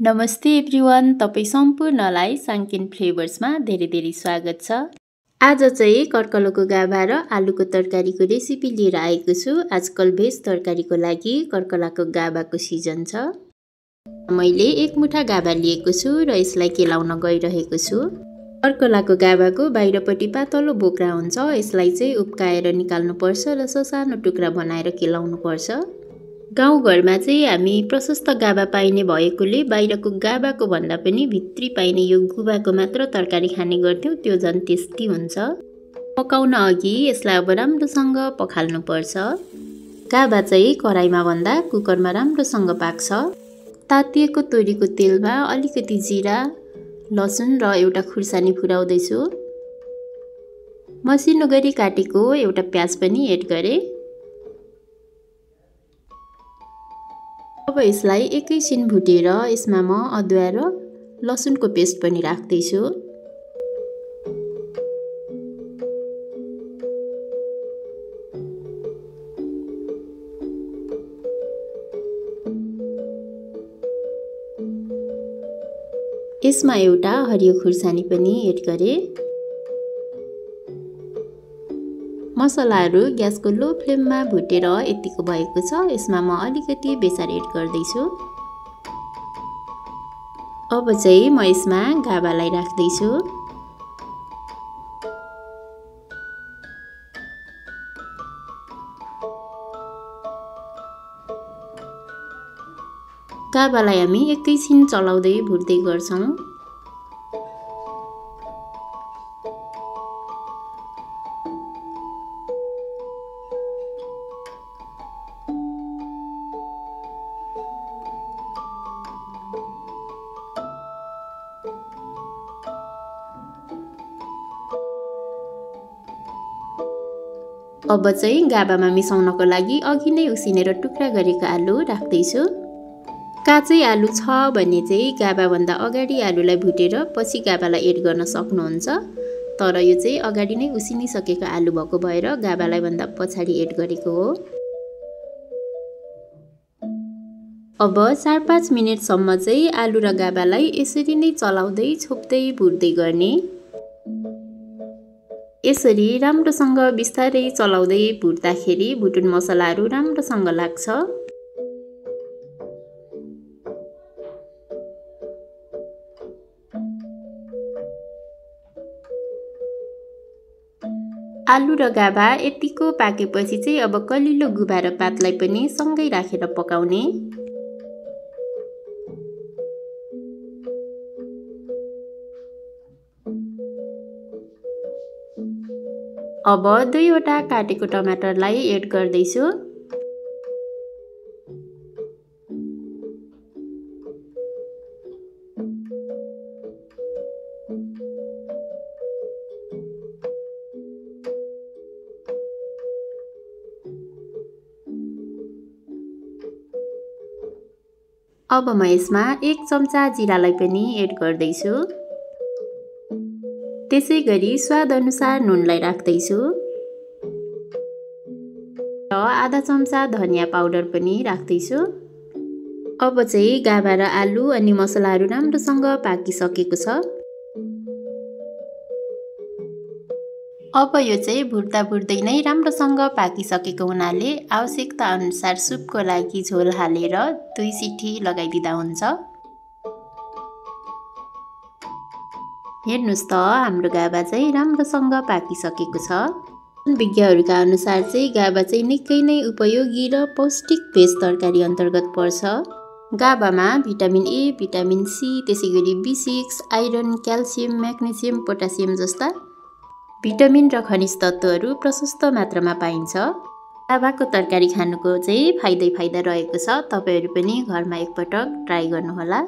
नमस्ते एभ्रिवान, तपाईँ सम्पूर्णलाई साङ्केन फ्लेभर्समा धेरै स्वागत छ। आज चाहिँ कर्कलोको गाभा र आलुको तरकारीको रेसिपी लिएर आएको छु। आजकल भेज तरकारीको लागि कर्कलाको गाभाको सिजन छ। मैले एक मुठा गाभा लिएको छु र यसलाई केलाउन गइरहेको छु। कर्कलाको गाभाको बाहिरपट्टि पातलो बोक्रा हुन्छ, यसलाई चाहिँ उप्काएर निकाल्नुपर्छ र ससानो टुक्रा बनाएर केलाउनुपर्छ। गाउँघरमा चाहिँ हामी प्रशस्त गाभा पाइने भएकोले बाहिरको गाभाको भन्दा पनि भित्री पाइने यो गुभाको मात्र तरकारी खाने गर्थ्यौँ। त्यो झन् टेस्टी हुन्छ। पकाउन अघि यसलाई अब राम्रोसँग पखाल्नुपर्छ। गाभा चाहिँ कराईमा भन्दा कुकरमा राम्रोसँग पाक्छ। तातिएको तोरीको तेलमा अलिकति जिरा, लसुन र एउटा खुर्सानी फुराउँदैछु। मसिनो गरी काटेको एउटा प्याज पनि एड गरे। अब यसलाई एकैछिन भुटेर यसमा म अदुवा र लसुनको पेस्ट पनि राख्दैछु। यसमा एउटा हरियो खुर्सानी पनि एड गरे। मसलाहरू ग्यासको लो फ्लेममा भुटेर यतिको भएको छ। यसमा म अलिकति बेसार एड गर्दैछु। अब चाहिँ म यसमा गाभालाई राख्दैछु। गाभालाई हामी एकैछिन चलाउँदै भुट्दै गर्छौँ। अब चाहिँ गाभामा मिसाउनको लागि अघि नै उसिनेर टुक्रा गरेको आलु राख्दैछु। काँचै आलु छ भने चाहिँ गाभाभन्दा अगाडि आलुलाई भुटेर पछि गाभालाई एड गर्न सक्नुहुन्छ। तर यो चाहिँ अगाडि नै उसिनिसकेको आलु भएको भएर गाभालाई भन्दा पछाडि एड गरेको हो। अब 4-5 मिनेटसम्म चाहिँ आलु र गाभालाई यसरी नै चलाउँदै छोप्दै भुट्दै गर्ने। यसरी राम्रोसँग बिस्तारै चलाउँदै भुट्दाखेरि भुटुन मसलाहरू राम्रोसँग लाग्छ। आलु र गाभा यतिको पाकेपछि चाहिँ अब कलिलो गुभा र पातलाई पनि सँगै राखेर पकाउने। अब 2वटा काटेको टमाटरलाई एड गर्दैछु। अब म यसमा 1 चम्चा जिरालाई पनि एड गर्दैछु। त्यसै गरी स्वाद अनुसार नुनलाई राख्दैछु र आधा चम्चा धनिया पाउडर पनि राख्दैछु। अब चाहिँ गाभा र आलु अनि मसलाहरू राम्रोसँग पाकिसकेको छ। अब यो चाहिँ भुट्दा भुट्दै नै राम्रोसँग पाकिसकेको हुनाले आवश्यकता अनुसार सुपको लागि झोल हालेर 2 सिटी लगाइदिँदा हुन्छ। हेर्नुस् त हाम्रो गाभा चाहिँ राम्रोसँग पाकिसकेको छ। विज्ञहरूका अनुसार चाहिँ गाभा चाहिँ निकै नै उपयोगी र पौष्टिक भेज तरकारी अन्तर्गत पर्छ। गाभामा भिटामिन ए, भिटामिन सी, त्यसै गरी B6, iron, calcium, magnesium, potassium जस्ता भिटामिन र खनिज तत्त्वहरू प्रशस्त मात्रामा पाइन्छ। गाभाको तरकारी खानुको चाहिँ फाइदा रहेको छ। तपाईहरु पनि घरमा एकपटक ट्राई गर्नुहोला।